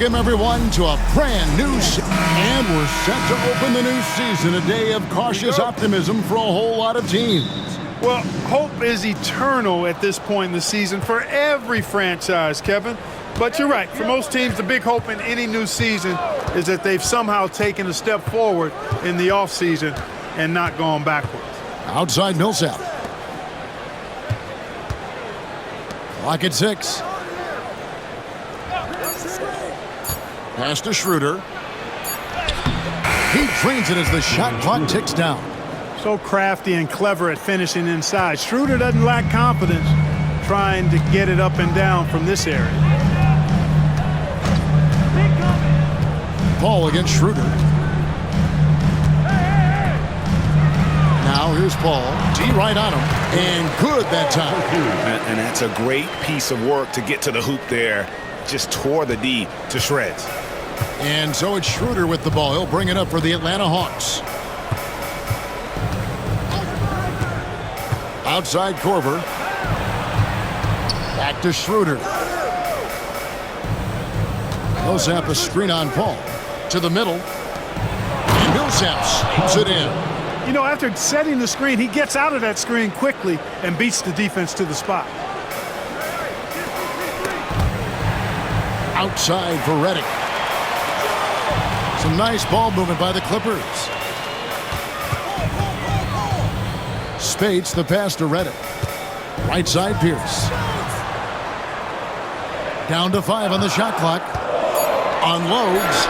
Welcome everyone to a brand new and we're set to open the new season, a day of cautious optimism for a whole lot of teams. Well, hope is eternal at this point in the season for every franchise, Kevin. But you're right, for most teams, the big hope in any new season is that they've somehow taken a step forward in the offseason and not gone backwards. Outside Millsap. Clock at 6. Pass to Schroeder. He drains it as the shot clock ticks down. So crafty and clever at finishing inside. Schroeder doesn't lack confidence trying to get it up and down from this area. Paul against Schroeder. Now here's Paul. D right on him. And good that time. And that's a great piece of work to get to the hoop there. Just tore the D to shreds. And so it's Schroeder with the ball. He'll bring it up for the Atlanta Hawks. Outside Korver. Back to Schroeder. Millsap a screen on Paul. To the middle. And Millsap swings it in. You know, after setting the screen, he gets out of that screen quickly and beats the defense to the spot. Outside for Redick. Some nice ball movement by the Clippers. Spates the pass to Redick. Right side Pierce. Down to 5 on the shot clock. Unloads.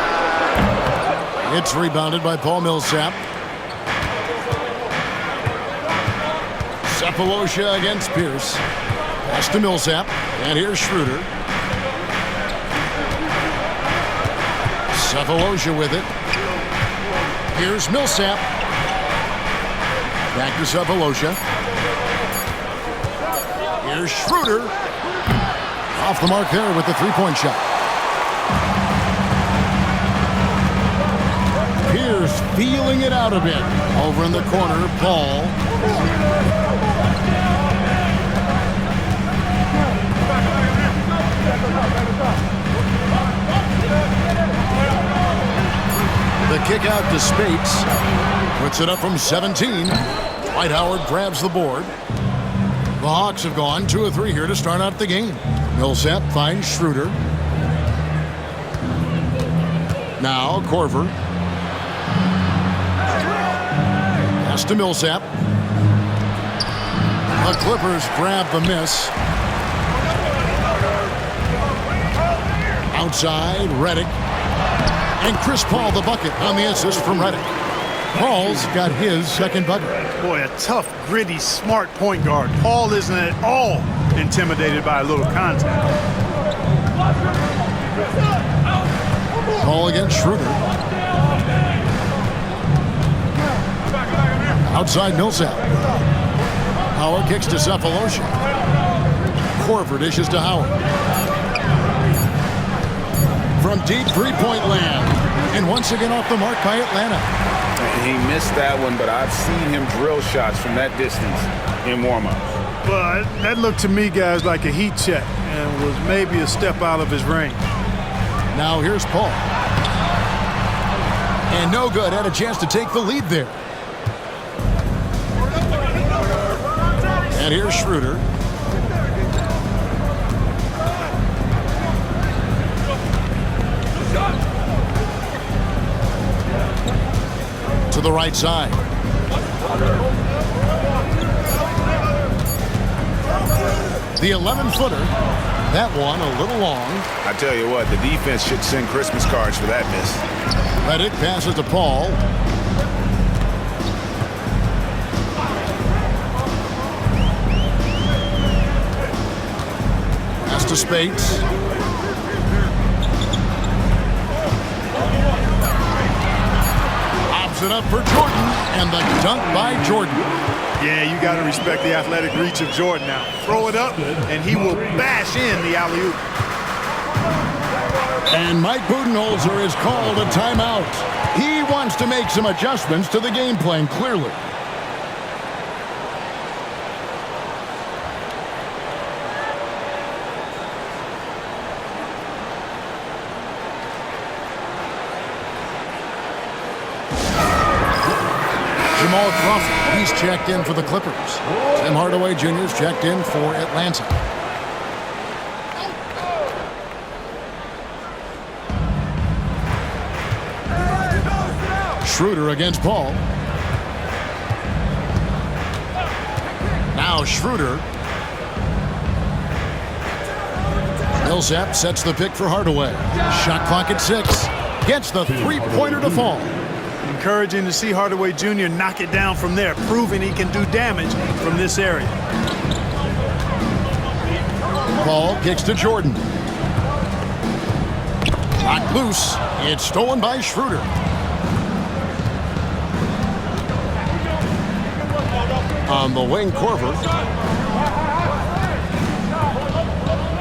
It's rebounded by Paul Millsap. Cephalosha against Pierce. Pass to Millsap. And here's Schroeder. Cephalosha with it. Here's Millsap. Back to Cephalosha. Here's Schroeder. Off the mark there with the three-point shot. Pierce feeling it out a bit. Over in the corner, Paul. The kick out to Spates. Puts it up from 17. Dwight Howard grabs the board. The Hawks have gone 2 of 3 here to start out the game. Millsap finds Schroeder. Now Korver. Pass to Millsap. The Clippers grab the miss. Outside, Redick. And Chris Paul the bucket on the assist from Redick. Paul's got his second bucket. Boy, a tough, gritty, smart point guard. Paul isn't at all intimidated by a little contact. Paul against Schroeder. Outside Millsap. Howard kicks to Cephalosha. Korver dishes to Howard. From deep three-point land. And once again off the mark by Atlanta. He missed that one, but I've seen him drill shots from that distance in warm-ups. But that looked to me, guys, like a heat check and was maybe a step out of his range. Now here's Paul. And no good. Had a chance to take the lead there. And here's Schroeder. To the right side. The 11-footer. That one a little long. I tell you what, the defense should send Christmas cards for that miss. Redick passes to Paul. Pass to Spates. It up for Jordan, and the dunk by Jordan. Yeah, you got to respect the athletic reach of Jordan now. Throw it up, and he will bash in the alley-oop. And Mike Budenholzer has called a timeout. He wants to make some adjustments to the game plan, clearly. Jamal Crawford, he's checked in for the Clippers. Tim Hardaway Jr. is checked in for Atlanta. Schroeder against Paul. Now Schroeder. Millsap sets the pick for Hardaway. Shot clock at 6. Gets the three-pointer to fall. Encouraging to see Hardaway Jr. knock it down from there, proving he can do damage from this area. Paul kicks to Jordan. Knocked loose. It's stolen by Schroeder. On the wing, Korver.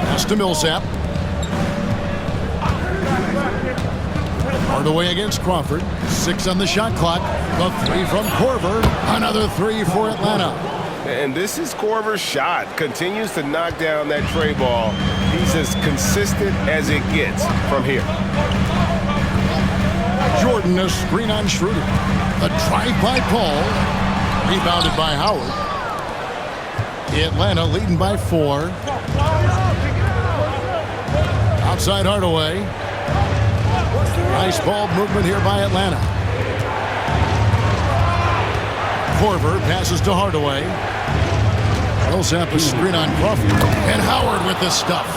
Pass to Millsap. Hardaway against Crawford. 6 on the shot clock. The 3 from Korver. Another 3 for Atlanta. And this is Korver's shot. Continues to knock down that tray ball. He's as consistent as it gets from here. Jordan, a screen on Schroeder. A drive by Paul. Rebounded by Howard. Atlanta leading by 4. Outside Hardaway. Nice ball movement here by Atlanta. Korver passes to Hardaway. Millsap a screen on Crawford. And Howard with the stuff.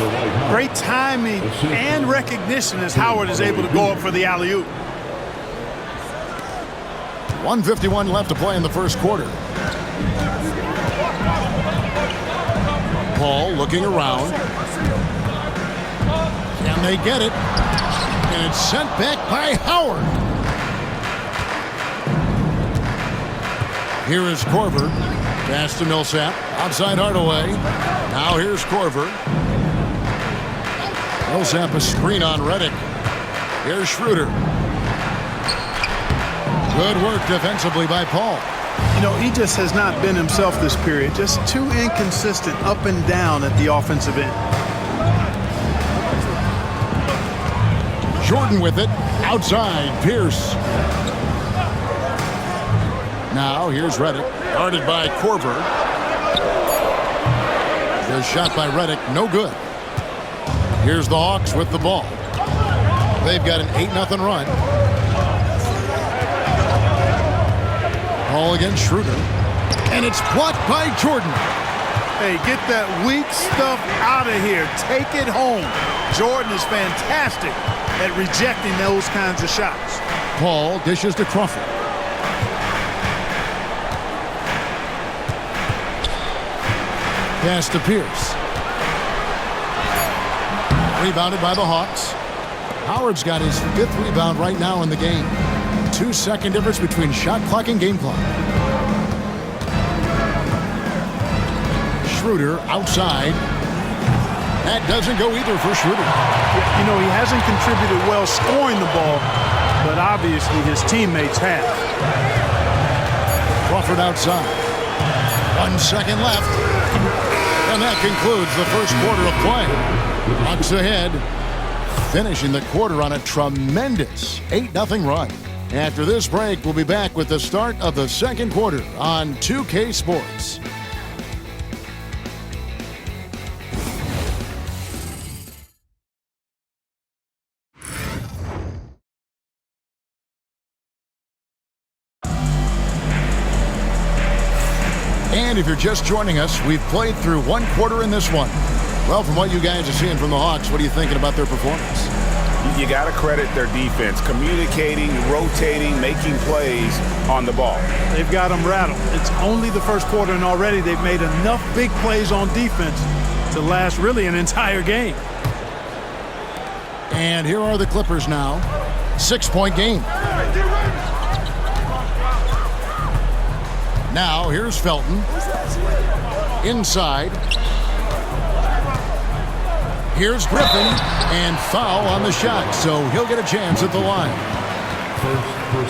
Great timing and recognition as Howard is able to go up for the alley-oop. 1:51 left to play in the first quarter. Paul looking around. Can they get it? And it's sent back by Howard. Here is Korver. Pass to Millsap. Outside Hardaway. Now here's Korver. Millsap a screen on Redick. Here's Schroeder. Good work defensively by Paul. You know, he just has not been himself this period. Just too inconsistent up and down at the offensive end. Jordan with it. Outside. Pierce. Now here's Redick. Guarded by Korver. The shot by Redick. No good. Here's the Hawks with the ball. They've got an 8-0 run. Paul against Schroeder. And it's blocked by Jordan. Hey, get that weak stuff out of here. Take it home. Jordan is fantastic at rejecting those kinds of shots. Paul dishes to Crawford. Pass to Pierce. Rebounded by the Hawks. Howard's got his 5th rebound right now in the game. 2-second difference between shot clock and game clock. Schroeder outside. That doesn't go either for Schroeder. You know, he hasn't contributed well scoring the ball, but obviously his teammates have. Crawford outside. 1 second left. And that concludes the first quarter of play. Hawks ahead, finishing the quarter on a tremendous 8-0 run. After this break, we'll be back with the start of the second quarter on 2K Sports. And if you're just joining us, we've played through 1 quarter in this one. Well, from what you guys are seeing from the Hawks, what are you thinking about their performance? You got to credit their defense, communicating, rotating, making plays on the ball. They've got them rattled. It's only the first quarter, and already they've made enough big plays on defense to last really an entire game. And here are the Clippers now. 6-point game. Now here's Felton. Inside. Here's Griffin, and foul on the shot, so he'll get a chance at the line.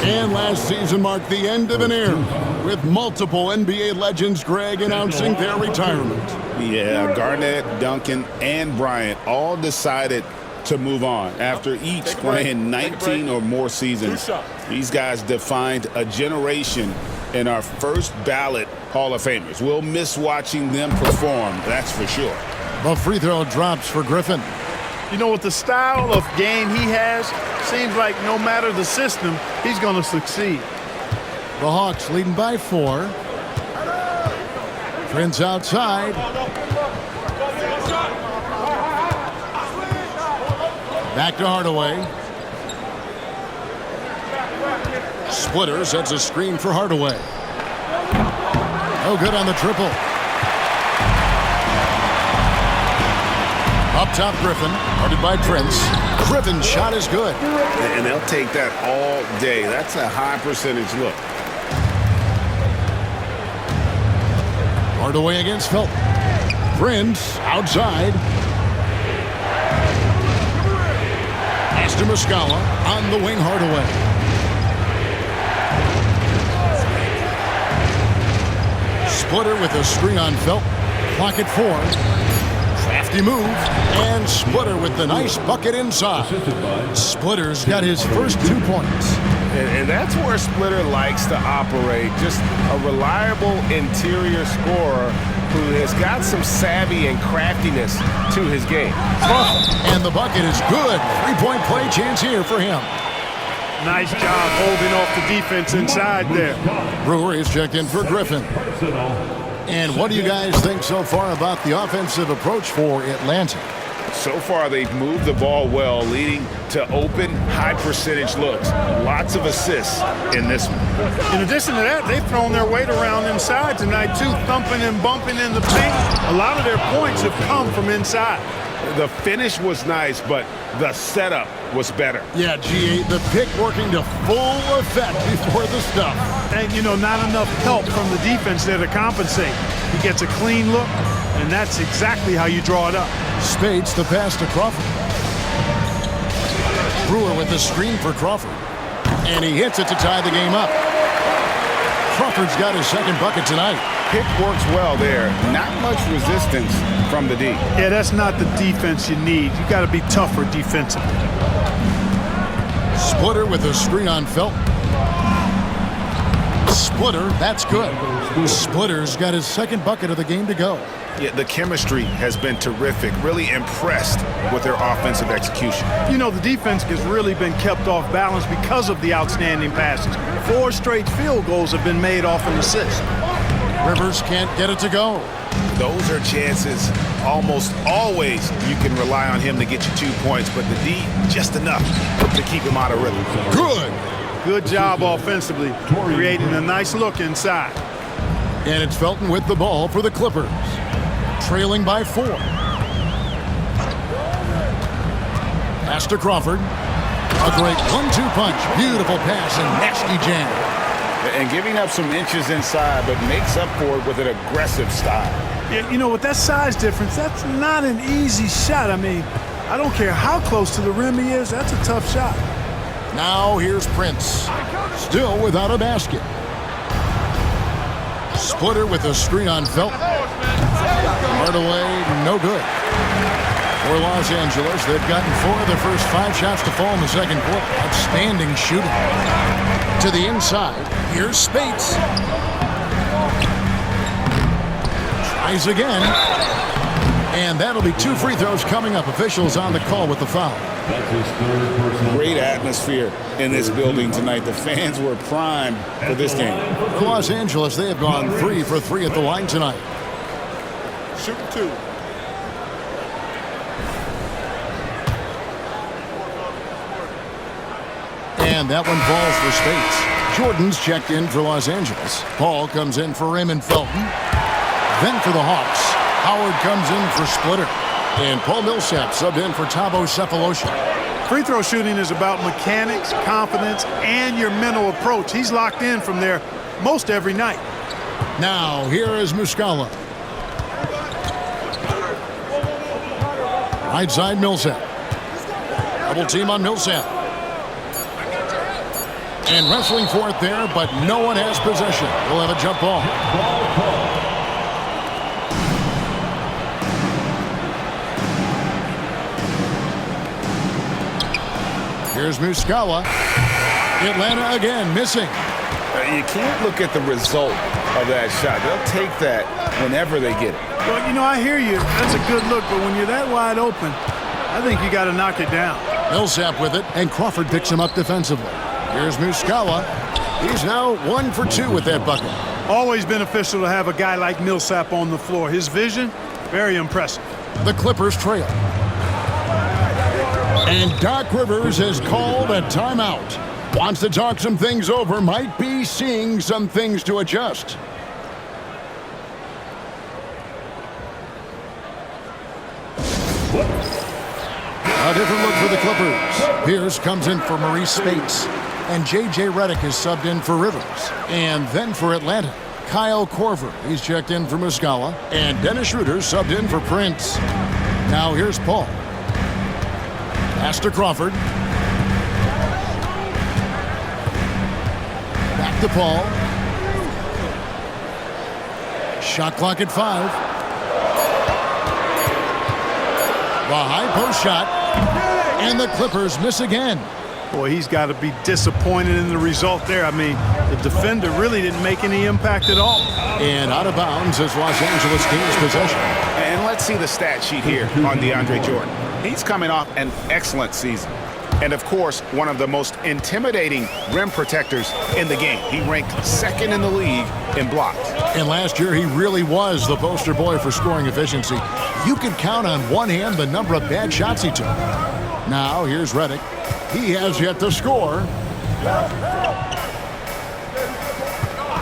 And last season marked the end of an era, with multiple NBA legends, Greg, announcing their retirement. Yeah, Garnett, Duncan, and Bryant all decided to move on after each playing 19 or more seasons. These guys defined a generation and our first ballot Hall of Famers. We'll miss watching them perform, that's for sure. The free throw drops for Griffin. You know, with the style of game he has, seems like no matter the system, he's going to succeed. The Hawks leading by 4. Prince outside. Back to Hardaway. Splitter sets a screen for Hardaway. No good on the triple. Up top, Griffin, guarded by Prince. Griffin's shot is good. And they'll take that all day. That's a high percentage look. Hardaway against Felton. Prince outside. Pass to Muscala on the wing. Hardaway. Splitter with a screen on Felton. Clock at 4. Crafty move, and Splitter with the nice bucket inside. Splitter's got his first 2 points. And that's where Splitter likes to operate. Just a reliable interior scorer who has got some savvy and craftiness to his game. And the bucket is good. 3-point play chance here for him. Nice job holding off the defense inside there. Brewer is checked in for Griffin. And what do you guys think so far about the offensive approach for Atlanta? So far, they've moved the ball well, leading to open, high-percentage looks. Lots of assists in this one. In addition to that, they've thrown their weight around inside tonight, too, thumping and bumping in the paint. A lot of their points have come from inside. The finish was nice, but the setup was better. Yeah, G8, the pick working to full effect before the stuff. And, you know, not enough help from the defense there to compensate. He gets a clean look, and that's exactly how you draw it up. Spades the pass to Crawford. Brewer with the screen for Crawford. And he hits it to tie the game up. Crawford's got his second bucket tonight. Pick works well there. Not much resistance from the D. Yeah, that's not the defense you need. You got to be tougher defensively. Splitter with a screen on Felton. Splitter, that's good. Splitter's got his second bucket of the game to go. Yeah, the chemistry has been terrific. Really impressed with their offensive execution. You know, the defense has really been kept off balance because of the outstanding passes. 4 straight field goals have been made off an assist. Rivers can't get it to go. Those are chances. Almost always you can rely on him to get you 2 points, but the D, just enough to keep him out of rhythm. Good. Good job offensively, creating a nice look inside. And it's Felton with the ball for the Clippers. Trailing by 4. Pass to Crawford. A great 1-2 punch. Beautiful pass and nasty jam. And giving up some inches inside, but makes up for it with an aggressive style. Yeah, you know, with that size difference, that's not an easy shot. I mean, I don't care how close to the rim he is, that's a tough shot. Now here's Prince. Still without a basket. Splitter with a screen on Felton. Hardaway, no good. For Los Angeles, they've gotten 4 of their first 5 shots to fall in the second quarter. Outstanding shooting. To the inside. Here's Spates. Tries again. And that'll be 2 free throws coming up. Officials on the call with the foul. Great atmosphere in this building tonight. The fans were primed for this game. For Los Angeles, they have gone 3 for 3 at the line tonight. Shoot 2. And that one falls for Spates. Jordan's checked in for Los Angeles. Paul comes in for Raymond Felton. Then for the Hawks, Howard comes in for Splitter. And Paul Millsap subbed in for Thabo Sefolosha. Free throw shooting is about mechanics, confidence, and your mental approach. He's locked in from there most every night. Now, here is Muscala. Right side, Millsap. Double team on Millsap. And wrestling for it there, but no one has possession. We'll have a jump ball. Here's Muscala. Atlanta again missing. You can't look at the result of that shot. They'll take that whenever they get it. Well, you know, I hear you. That's a good look, but when you're that wide open, I think you got to knock it down. Millsap with it, and Crawford picks him up defensively. Here's Muscala. He's now 1 for 2 with that bucket. Always beneficial to have a guy like Millsap on the floor. His vision, very impressive. The Clippers trail. And Doc Rivers has called a timeout. Wants to talk some things over, might be seeing some things to adjust. A different look for the Clippers. Pierce comes in for Maurice Spates. And J.J. Redick is subbed in for Rivers. And then for Atlanta, Kyle Korver. He's checked in for Muscala. And Dennis Schroeder subbed in for Prince. Now here's Paul. Pass to Crawford. Back to Paul. Shot clock at 5. The high post shot. And the Clippers miss again. Boy, he's got to be disappointed in the result there. I mean, the defender really didn't make any impact at all. And out of bounds as Los Angeles gains possession. And let's see the stat sheet here on DeAndre Jordan. He's coming off an excellent season. And, of course, one of the most intimidating rim protectors in the game. He ranked 2nd in the league in blocks. And last year, he really was the poster boy for scoring efficiency. You could count on one hand the number of bad shots he took. Now, here's Redick. He has yet to score.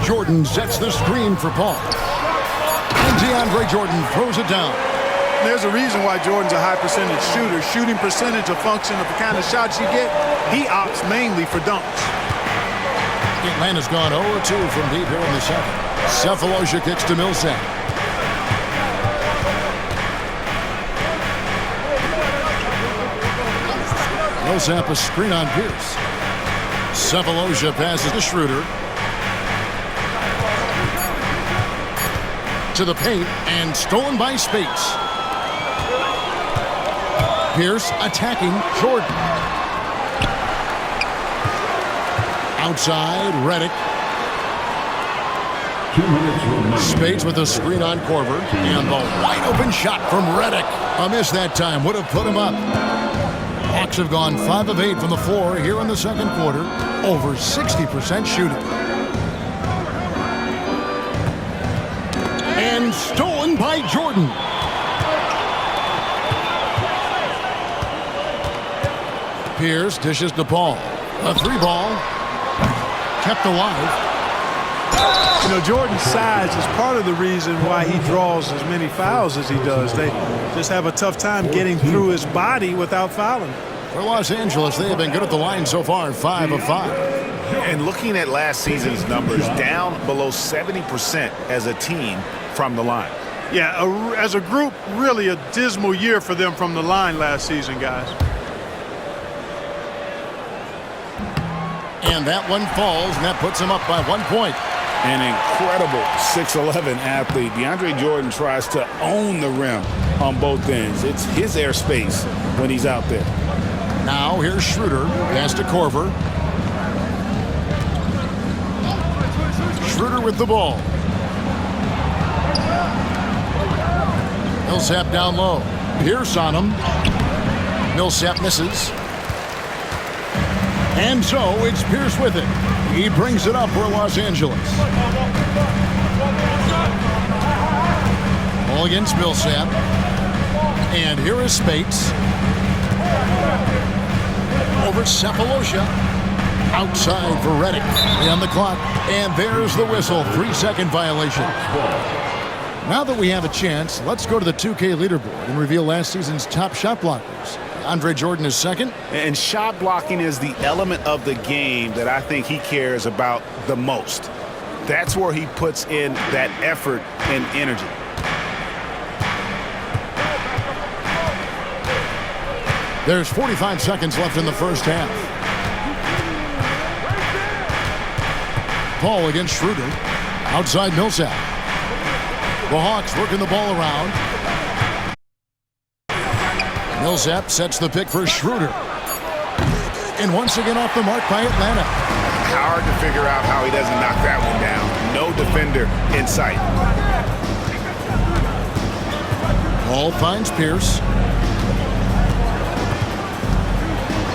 Jordan sets the screen for Paul. And DeAndre Jordan throws it down. There's a reason why Jordan's a high percentage shooter. Shooting percentage a function of the kind of shots you get. He opts mainly for dunks. Atlanta's gone 0-2 from deep here in the second. Cephalosha kicks to Millsap. Millsap a screen on Pierce. Cephalosha passes to Schroeder. To the paint and stolen by Spates. Pierce attacking Jordan. Outside, Redick. 2 minutes remaining. Spates with a screen on Korver. And the wide open shot from Redick. A miss that time would have put him up. Hawks have gone 5 of 8 from the floor here in the second quarter. Over 60% shooting. And stolen by Jordan. Pierce dishes to Paul. A 3-ball. Kept alive. You know, Jordan's size is part of the reason why he draws as many fouls as he does. They just have a tough time getting through his body without fouling. For Los Angeles, they have been good at the line so far, 5 of 5. And looking at last season's numbers, down below 70% as a team from the line. Yeah, as a group, really a dismal year for them from the line last season, guys. And that one falls, and that puts him up by 1 point. An incredible 6'11" athlete. DeAndre Jordan tries to own the rim on both ends. It's his airspace when he's out there. Now here's Schroeder. Pass to Korver. Schroeder with the ball. Millsap down low. Pierce on him. Millsap misses. And so it's Pierce with it. He brings it up for Los Angeles. Ball against Millsap. And here is Spates. Over Cephalosha. Outside for Redick. On the clock. And there's the whistle. 3-second violation. Now that we have a chance, let's go to the 2K leaderboard and reveal last season's top shot blockers. DeAndre Jordan is second. And shot blocking is the element of the game that I think he cares about the most. That's where he puts in that effort and energy. There's 45 seconds left in the first half. Paul against Schroeder. Outside Millsap. The Hawks working the ball around. Millsap sets the pick for Schroeder. And once again off the mark by Atlanta. hard to figure out how he doesn't knock that one down. No defender in sight. Ball finds Pierce.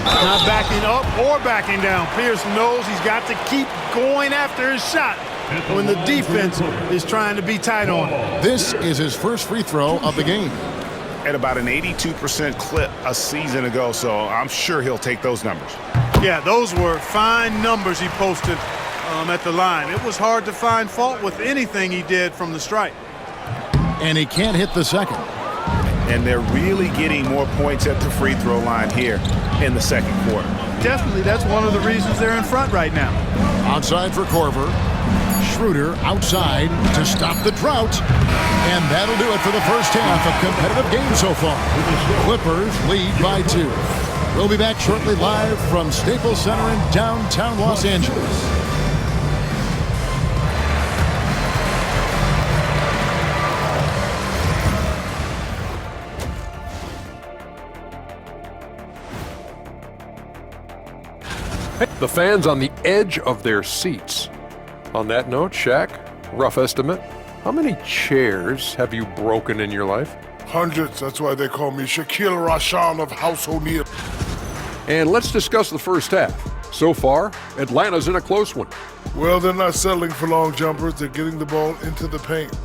Not backing up or backing down. Pierce knows he's got to keep going after his shot when the defense is trying to be tight on him. This is his first free throw of the game. At about an 82% clip a season ago, so I'm sure he'll take those numbers. Yeah, those were fine numbers he posted at the line. It was hard to find fault with anything he did from the stripe. And he can't hit the second. And they're really getting more points at the free throw line here in the second quarter. Definitely, that's one of the reasons they're in front right now. Outside for Korver. Schroeder outside to stop the drought. And that'll do it for the first half. A competitive game so far. Clippers lead by 2. We'll be back shortly live from Staples Center in downtown Los Angeles. The fans on the edge of their seats. On that note, Shaq, rough estimate, how many chairs have you broken in your life? Hundreds. That's why they call me Shaquille Rashan of House O'Neal. And let's discuss the first half. So far, Atlanta's in a close one. Well, they're not settling for long jumpers. They're getting the ball into the paint.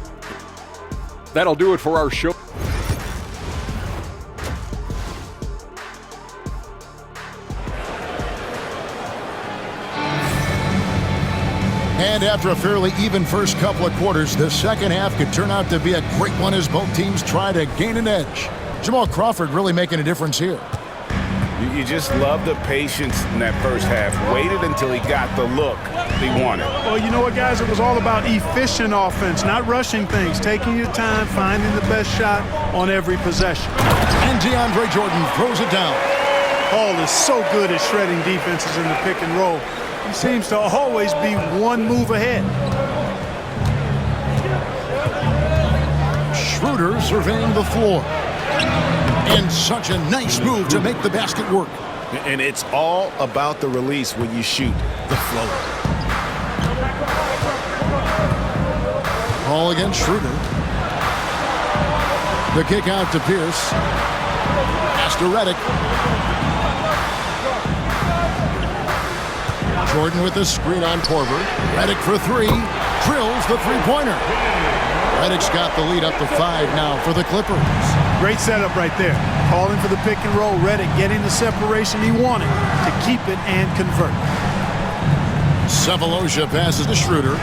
That'll do it for our show. And after a fairly even first couple of quarters, the second half could turn out to be a great one as both teams try to gain an edge. Jamal Crawford really making a difference here. You just love the patience in that first half. Waited until he got the look he wanted. Well, you know what, guys? It was all about efficient offense, not rushing things, taking your time, finding the best shot on every possession. And DeAndre Jordan throws it down. Paul is so good at shredding defenses in the pick and roll. He seems to always be one move ahead. Schroeder surveying the floor. And such a nice move to make the basket work. And it's all about the release when you shoot the floater. Ball against Schroeder. The kick out to Pierce. Pass to Redick. Jordan with the screen on Korver. Redick for 3. Drills the three-pointer. Redick's got the lead up to 5 now for the Clippers. Great setup right there. Calling for the pick and roll. Redick getting the separation he wanted to keep it and convert. Sefolosha passes to Schroeder.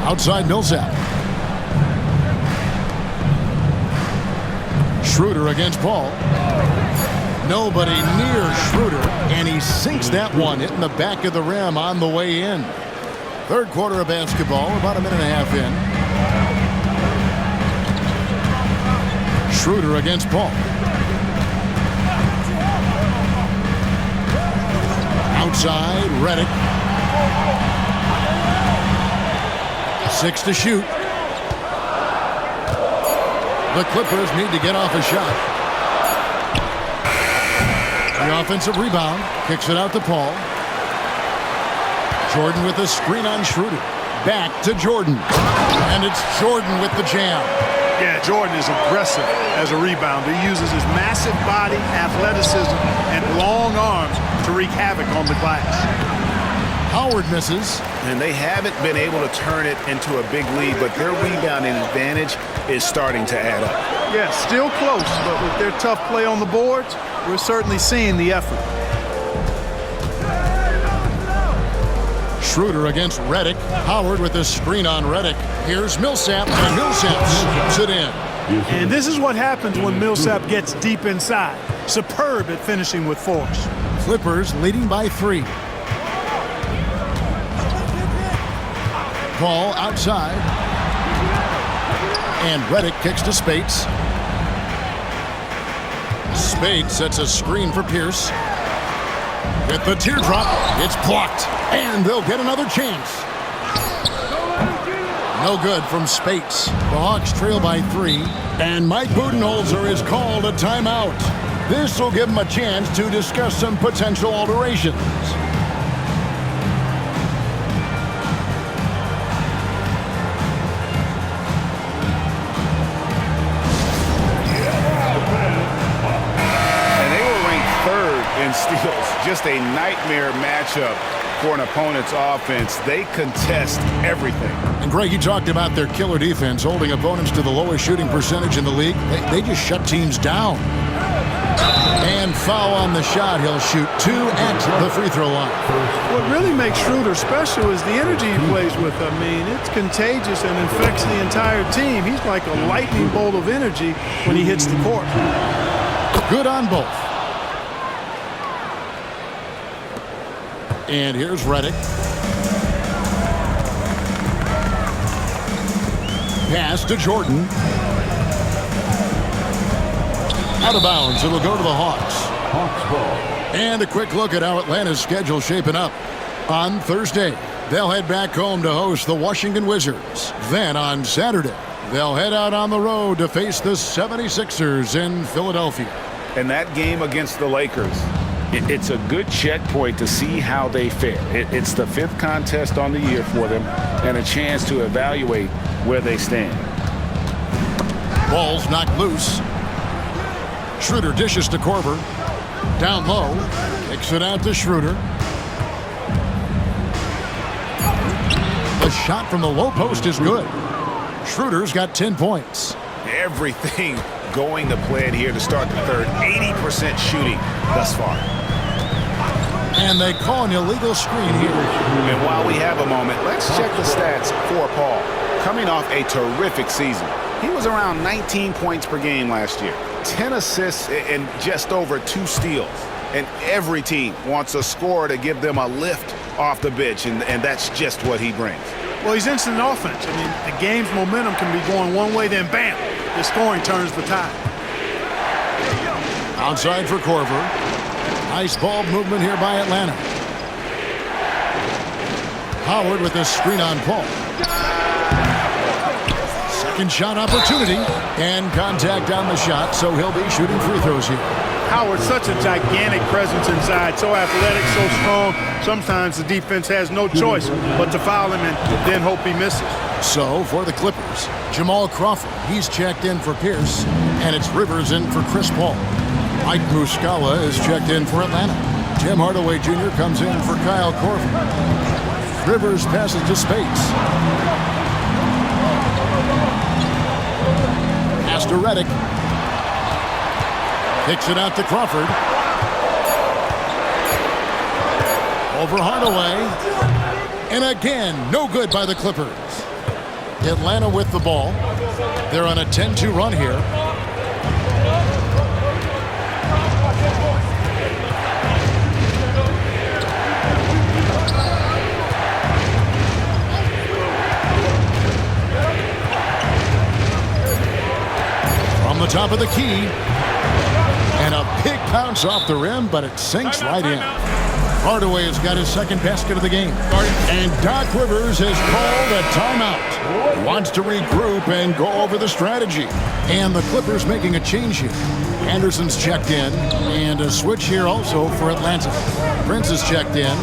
Outside Millsap. Schroeder against Paul. Nobody near Schroeder, and he sinks that one, hitting the back of the rim on the way in. Third quarter of basketball, about a minute and a half in. Schroeder against Paul. Outside, Redick. 6 to shoot. The Clippers need to get off a shot. The offensive rebound, kicks it out to Paul. Jordan with a screen on Schroeder. Back to Jordan. And it's Jordan with the jam. Yeah, Jordan is aggressive as a rebounder. He uses his massive body, athleticism, and long arms to wreak havoc on the glass. Howard misses. And they haven't been able to turn it into a big lead, but their rebounding advantage is starting to add up. Yeah, still close, but with their tough play on the boards, we're certainly seeing the effort. Schroeder against Redick. Howard with a screen on Redick. Here's Millsap, and Millsap slips it in. And this is what happens when Millsap gets deep inside. Superb at finishing with force. Clippers leading by 3. Paul outside. And Redick kicks to Spates. Spates sets a screen for Pierce. With the teardrop, it's blocked. And they'll get another chance. No good from Spates. The Hawks trail by 3. And Mike Budenholzer is called a timeout. This will give him a chance to discuss some potential alterations. and steals. Just a nightmare matchup for an opponent's offense. They contest everything. And Greg, you talked about their killer defense, holding opponents to the lowest shooting percentage in the league. They just shut teams down. And foul on the shot. He'll shoot 2 at the free throw line. What really makes Schroeder special is the energy he plays with. I mean, it's contagious and infects the entire team. He's like a lightning bolt of energy when he hits the court. Good on both. And here's Redick. Pass to Jordan. Out of bounds. It'll go to the Hawks. Hawks ball. And a quick look at how Atlanta's schedule shaping up. On Thursday, they'll head back home to host the Washington Wizards. Then on Saturday, they'll head out on the road to face the 76ers in Philadelphia. And that game against the Lakers, it's a good checkpoint to see how they fare. It's the 5th contest on the year for them and a chance to evaluate where they stand. Ball's knocked loose. Schroeder dishes to Korver. Down low. Kicks it out to Schroeder. The shot from the low post is good. Schroeder's got 10 points. Everything going to plan here to start the third. 80% shooting thus far. And they call an illegal screen here. And while we have a moment, let's check the stats for Paul. Coming off a terrific season. He was around 19 points per game last year. 10 assists and just over 2 steals. And every team wants a scorer to give them a lift off the bench, and that's just what he brings. Well, he's instant offense. I mean, the game's momentum can be going one way, then bam, the scoring turns the tide. Outside for Korver. Nice ball movement here by Atlanta. Howard with a screen on Paul. Second shot opportunity, and contact on the shot, so he'll be shooting free throws here. Howard's such a gigantic presence inside, so athletic, so strong. Sometimes the defense has no choice but to foul him and then hope he misses. So for the Clippers, Jamal Crawford, he's checked in for Pierce, and it's Rivers in for Chris Paul. Mike Muscala is checked in for Atlanta. Tim Hardaway Jr. comes in for Kyle Korver. Rivers passes to Spates. Pass to Redick. Kicks it out to Crawford. Over Hardaway. And again, no good by the Clippers. Atlanta with the ball. They're on a 10-2 run here. From the top of the key. And a big bounce off the rim, but it sinks right in. Hardaway has got his second basket of the game. And Doc Rivers has called a timeout. Wants to regroup and go over the strategy. And the Clippers making a change here. Anderson's checked in. And a switch here also for Atlanta. Prince is checked in.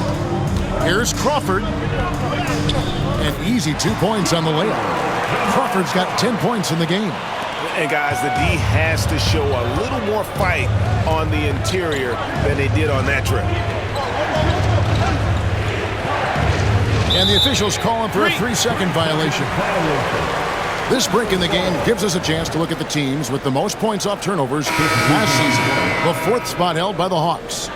Here's Crawford. An easy 2 points on the layup. Crawford's got 10 points in the game. And guys, the D has to show a little more fight on the interior than they did on that trip. And the officials calling for a 3-second violation. This break in the game gives us a chance to look at the teams with the most points off turnovers last season. The 4th spot held by the Hawks.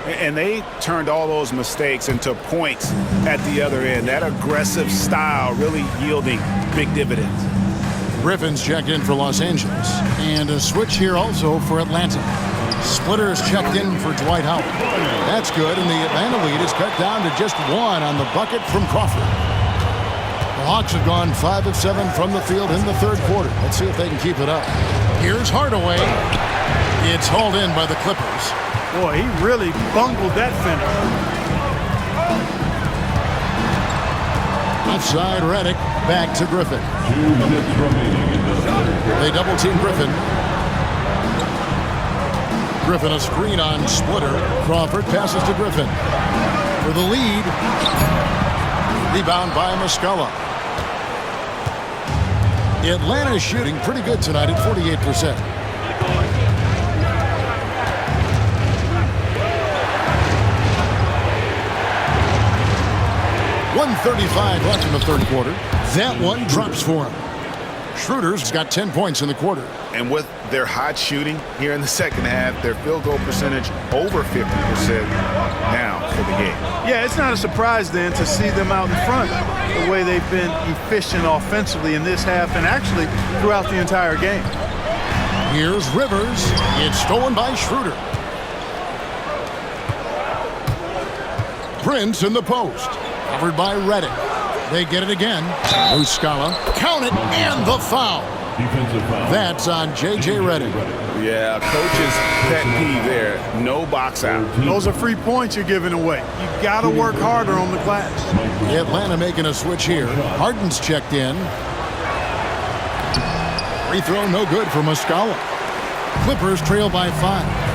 And they turned all those mistakes into points at the other end. That aggressive style really yielding big dividends. Griffin's checked in for Los Angeles. And a switch here also for Atlanta. Splitter is checked in for Dwight Howard. That's good, and the Atlanta lead is cut down to just 1 on the bucket from Crawford. The Hawks have gone 5 of 7 from the field in the 3rd quarter. Let's see if they can keep it up. Here's Hardaway. It's hauled in by the Clippers. Boy, he really bungled that finish. Outside Redick, back to Griffin. They double team Griffin. Griffin a screen on Splitter. Crawford passes to Griffin. For the lead. Rebound by Muscala. Atlanta shooting pretty good tonight at 48%. 1:35 left in the third quarter. That one drops for him. Schroeder's got 10 points in the quarter. And with their hot shooting here in the second half, their field goal percentage over 50% now for the game. Yeah, it's not a surprise then to see them out in front the way they've been efficient offensively in this half and actually throughout the entire game. Here's Rivers. It's stolen by Schroeder. Prince in the post. Covered by Reddick. They get it again. Muscala. Count it, and the foul. Defensive foul. That's on J.J. Reddick. Yeah, coach's pet peeve there. No box out. Those are free points you're giving away. You got to work harder on the glass. Atlanta making a switch here. Harden's checked in. Free throw no good for Muscala. Clippers trail by 5.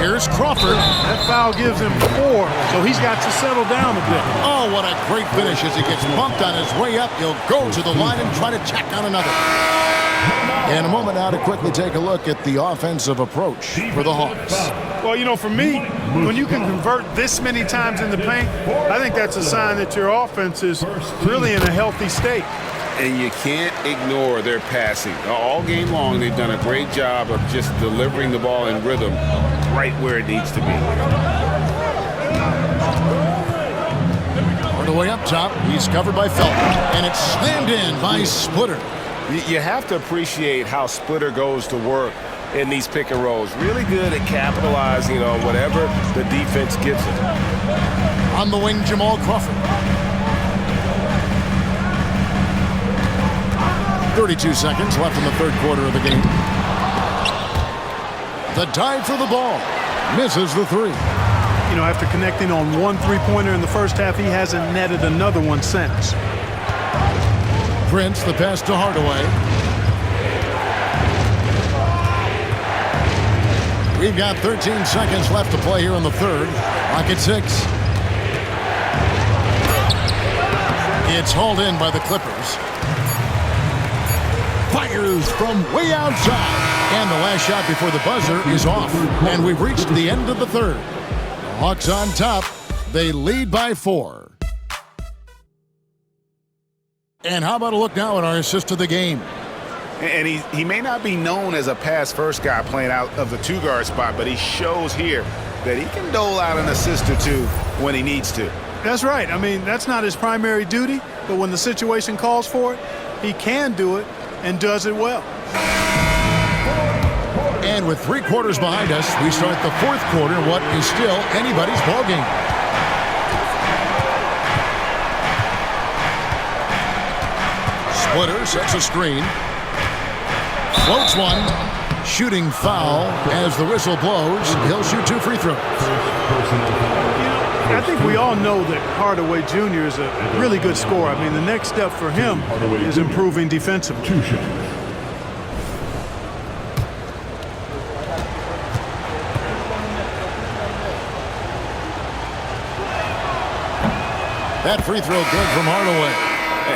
Here's Crawford. That foul gives him 4, so he's got to settle down a bit. Oh, what a great finish as he gets bumped on his way up. He'll go to the line and try to check on another. And a moment now to quickly take a look at the offensive approach for the Hawks. Well, you know, for me, when you can convert this many times in the paint, I think that's a sign that your offense is really in a healthy state. And you can't ignore their passing. All game long, they've done a great job of just delivering the ball in rhythm right where it needs to be. All the way up top, he's covered by Felton, and it's slammed in by Splitter. You have to appreciate how Splitter goes to work in these pick and rolls. Really good at capitalizing on whatever the defense gives him. On the wing, Jamal Crawford. 32 seconds left in the third quarter of the game. The dive for the ball. Misses the three. You know, after connecting on one three-pointer in the first half, he hasn't netted another one since. Prince, the pass to Hardaway. We've got 13 seconds left to play here in the third. Clock at 6. It's hauled in by the Clippers. Fires from way outside. And the last shot before the buzzer is off. And we've reached the end of the third. The Hawks on top. They lead by 4. And how about a look now at our assist of the game? And he may not be known as a pass-first guy playing out of the two-guard spot, but he shows here that he can dole out an assist or two when he needs to. That's right. I mean, that's not his primary duty, but when the situation calls for it, he can do it and does it well. And with 3 quarters behind us, we start the fourth quarter, what is still anybody's ballgame. Splitter sets a screen. Floats one. Shooting foul as the whistle blows. He'll shoot 2 free throws. I think we all know that Hardaway Jr. is a really good scorer. I mean, the next step for him is improving defensively. 2 shots. That free throw good from Hardaway.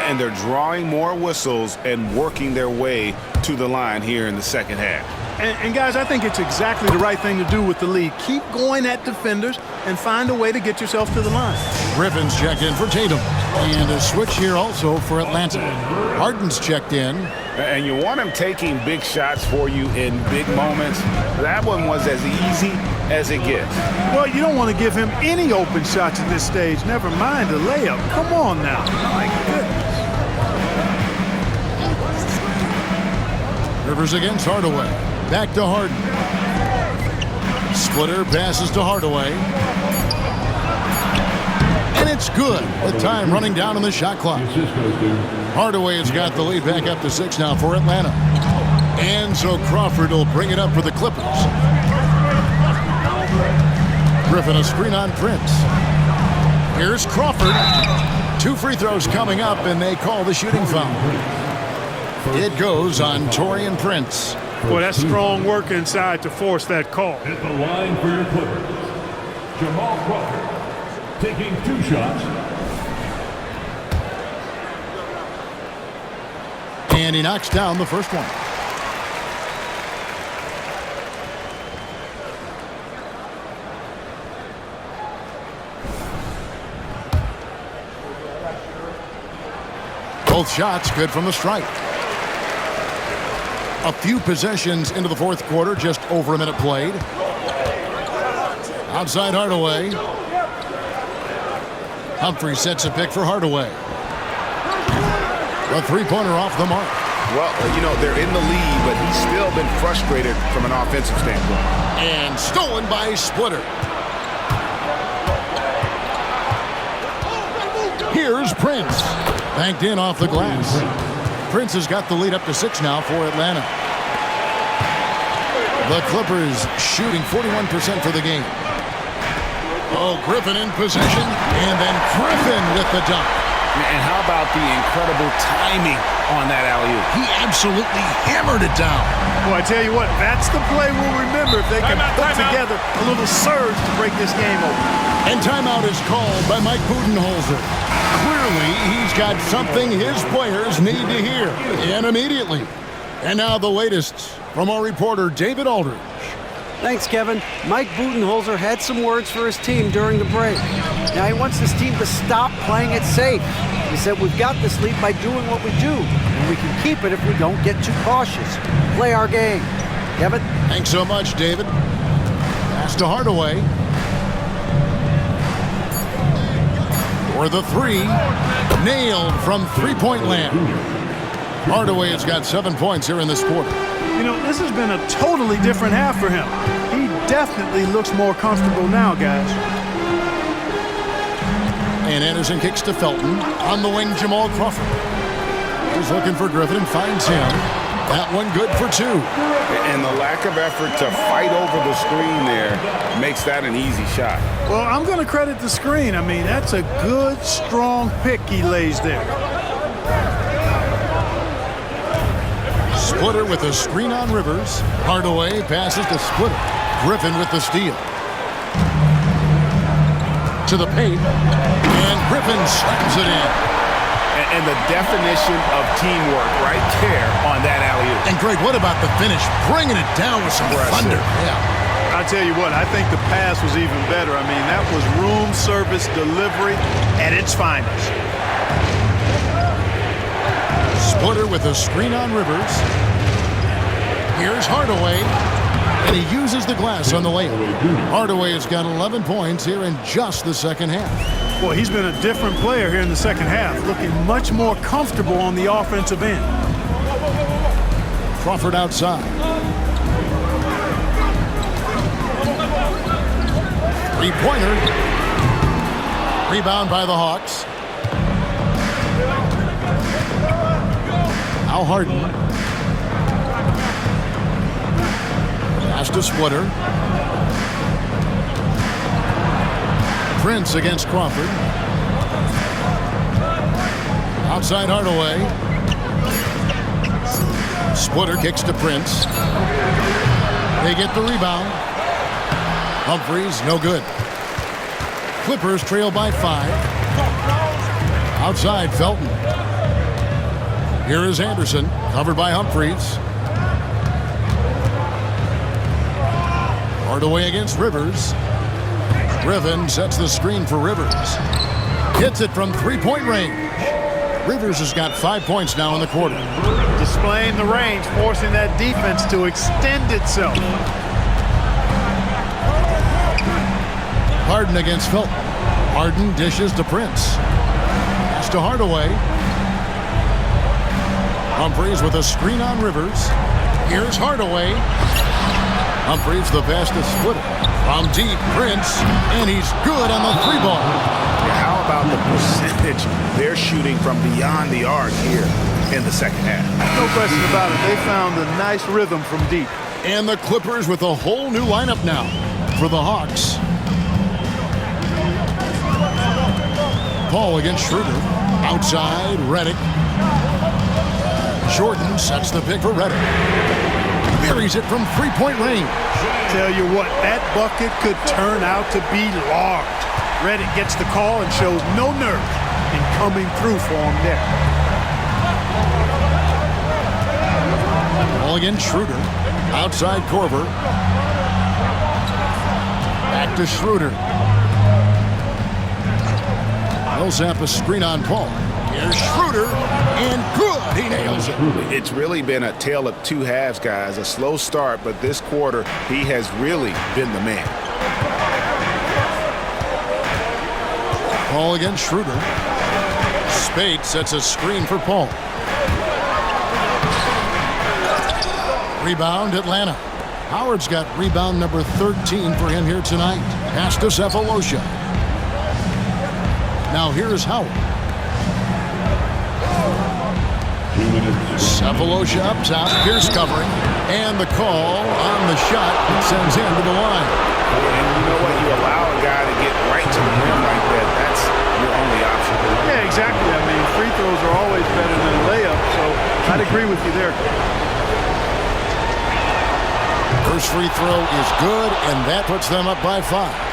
And they're drawing more whistles and working their way to the line here in the second half. And guys, I think it's exactly the right thing to do with the lead. Keep going at defenders and find a way to get yourself to the line. Griffin's checked in for Tatum. And a switch here also for Atlanta. Harden's checked in. And you want him taking big shots for you in big moments. That one was as easy as it gets. Well, you don't want to give him any open shots at this stage. Never mind a layup. Come on now. My goodness. Rivers against Hardaway. Back to Harden. Splitter passes to Hardaway. And it's good with time running down on the shot clock. Hardaway has got the lead back up to 6 now for Atlanta. And so Crawford will bring it up for the Clippers. Griffin a screen on Prince. Here's Crawford. 2 free throws coming up, and they call the shooting foul. It goes on Taurean Prince. Boy, that's strong work inside to force that call. At the line for your Clippers, Jamal Crawford taking 2 shots. And he knocks down the first one. Both shots good from the stripe. A few possessions into the fourth quarter, just over a minute played. Outside Hardaway. Humphrey sets a pick for Hardaway. A three-pointer off the mark. Well, you know, they're in the lead, but he's still been frustrated from an offensive standpoint. And stolen by Splitter. Here's Prince. Banked in off the glass. Prince has got the lead up to 6 now for Atlanta. The Clippers shooting 41% for the game. Oh, Griffin in possession. And then Griffin with the dunk. And how about the incredible timing on that alley-oop? He absolutely hammered it down. Well, I tell you what, that's the play we'll remember if they can put together a little surge to break this game open. And timeout is called by Mike Budenholzer. Clearly, he's got something his players need to hear, and immediately. And now the latest from our reporter, David Aldridge. Thanks, Kevin. Mike Budenholzer had some words for his team during the break. Now he wants his team to stop playing it safe. He said, we've got this lead by doing what we do, and we can keep it if we don't get too cautious. Play our game. Kevin? Thanks so much, David. Pass to Hardaway. For the three. Nailed from three-point land. Hardaway has got 7 points here in this quarter. You know, this has been a totally different half for him. He definitely looks more comfortable now, guys. And Anderson kicks to Felton. On the wing, Jamal Crawford. He's looking for Griffin and finds him. That one good for 2. And the lack of effort to fight over the screen there makes that an easy shot. Well, I'm going to credit the screen. I mean, that's a good, strong pick he lays there. Splitter with a screen on Rivers. Hardaway passes to Splitter. Griffin with the steal. To the paint. And Griffin slams it in. And the definition of teamwork right there on that alley-oop. And Greg, what about the finish? Bringing it down with some thunder. Yeah. I tell you what, I think the pass was even better. I mean, that was room service delivery at its finest. Splitter with a screen on Rivers. Here's Hardaway. And he uses the glass on the layup. Hardaway has got 11 points here in just the second half. Boy, he's been a different player here in the second half, looking much more comfortable on the offensive end. Crawford outside. Three-pointer. Rebound by the Hawks. Al Harden. Pass to Splitter. Prince against Crawford. Outside Hardaway. Splitter kicks to Prince. They get the rebound. Humphries, no good. Clippers trail by 5. Outside Felton. Here is Anderson, covered by Humphries. Hardaway against Rivers. Griffin sets the screen for Rivers. Hits it from three-point range. Rivers has got 5 points now in the quarter. Displaying the range, forcing that defense to extend itself. Harden against Felton. Harden dishes to Prince. Pass to Hardaway. Humphries with a screen on Rivers. Here's Hardaway. Humphries the pass to Splitter. From deep, Prince, and he's good on the 3-ball. Yeah, how about the percentage they're shooting from beyond the arc here in the second half? No question about it. They found a nice rhythm from deep. And the Clippers with a whole new lineup now for the Hawks. Paul against Schroeder. Outside, Redick. Jordan sets the pick for Redick. Buries it from three-point range. Tell you what, that bucket could turn out to be large. Redick gets the call and shows no nerve in coming through for him there. Ball against Schroeder. Outside Korver. Back to Schroeder. Millsap a screen on Paul. Here's Schroeder, and good. He nails it. It's really been a tale of two halves, guys. A slow start, but this quarter, he has really been the man. Paul against Schroeder. Spade sets a screen for Paul. Rebound, Atlanta. Howard's got rebound number 13 for him here tonight. Pass to Cephalosha. Now here's Howard. Cephalosha up top. Pierce covering. And the call on the shot that sends him to the line. And you know what? You allow a guy to get right to the rim like that. That's your only option. Yeah, exactly. I mean, free throws are always better than layups, so I'd agree with you there. First free throw is good, and that puts them up by 5.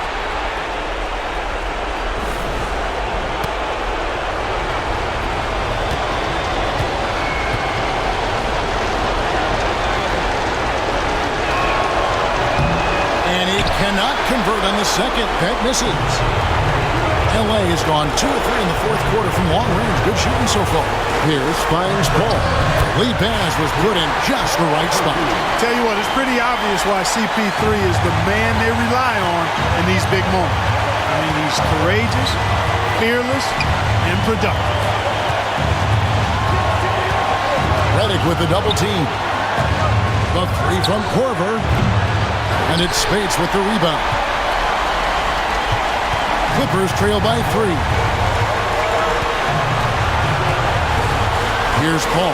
Cannot convert on the second. That misses. LA has gone 2 of 3 in the fourth quarter from long range. Good shooting so far. Pierce finds Paul. Lead pass was put in just the right spot. Tell you what, it's pretty obvious why CP3 is the man they rely on in these big moments. I mean, he's courageous, fearless, and productive. Redick with the double team. The three from Korver. And it's Spades with the rebound. Clippers trail by 3. Here's Paul.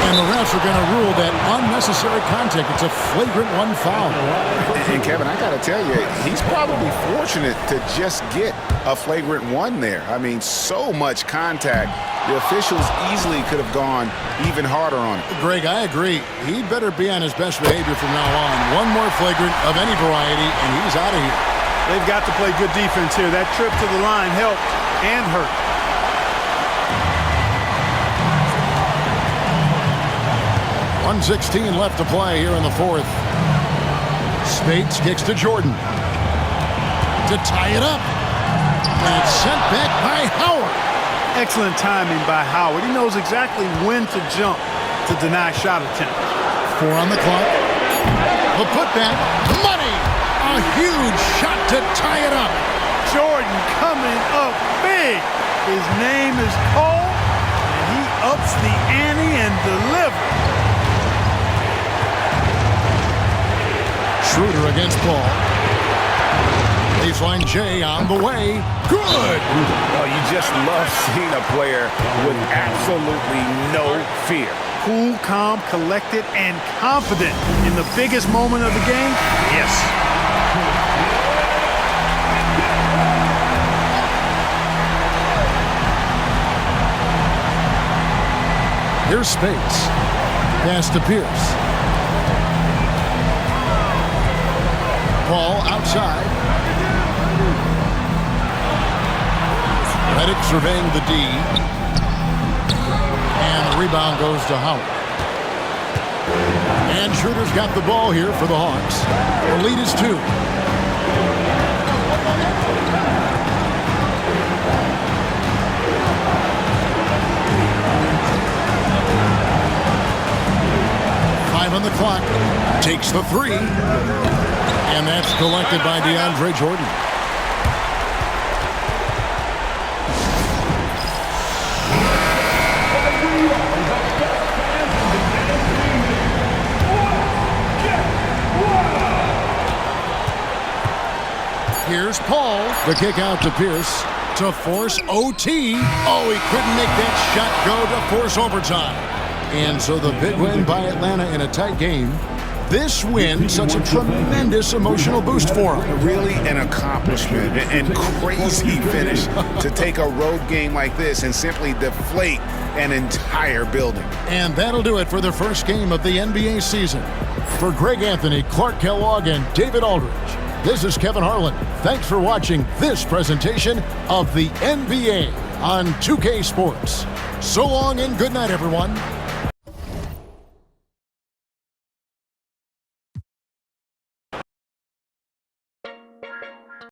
And the refs are going to rule that unnecessary contact. It's a flagrant 1 foul. And Kevin, I got to tell you, he's probably fortunate to just get a flagrant 1 there. I mean, so much contact. The officials easily could have gone even harder on it. Greg, I agree. He'd better be on his best behavior from now on. One more flagrant of any variety, and he's out of here. They've got to play good defense here. That trip to the line helped and hurt. .116 left to play here in the fourth. Spades kicks to Jordan. To tie it up. And it's sent back by Howard. Excellent timing by Howard. He knows exactly when to jump to deny shot attempts. 4 on the clock. The putback. Money! A huge shot to tie it up. Jordan coming up big. His name is Cole, and he ups the ante and delivers. Schroeder against Paul. Baseline J on the way. Good! Well, you just love seeing a player with absolutely no fear. Cool, calm, collected, and confident in the biggest moment of the game? Yes. Here's Spades. Pass to Pierce. Paul outside. Redick surveying the D. And the rebound goes to Howard. And Schroeder's got the ball here for the Hawks. The lead is 2. On the clock, takes the 3, and that's collected by DeAndre Jordan. Here's Paul, the kick out to Pierce to force OT. Oh, he couldn't make that shot go to force overtime. And so the big win by Atlanta in a tight game. This win, such a tremendous emotional boost for them. Really an accomplishment and crazy finish to take a road game like this and simply deflate an entire building. And that'll do it for the first game of the NBA season. For Greg Anthony, Clark Kellogg, and David Aldridge, this is Kevin Harlan. Thanks for watching this presentation of the NBA on 2K Sports. So long and good night, everyone.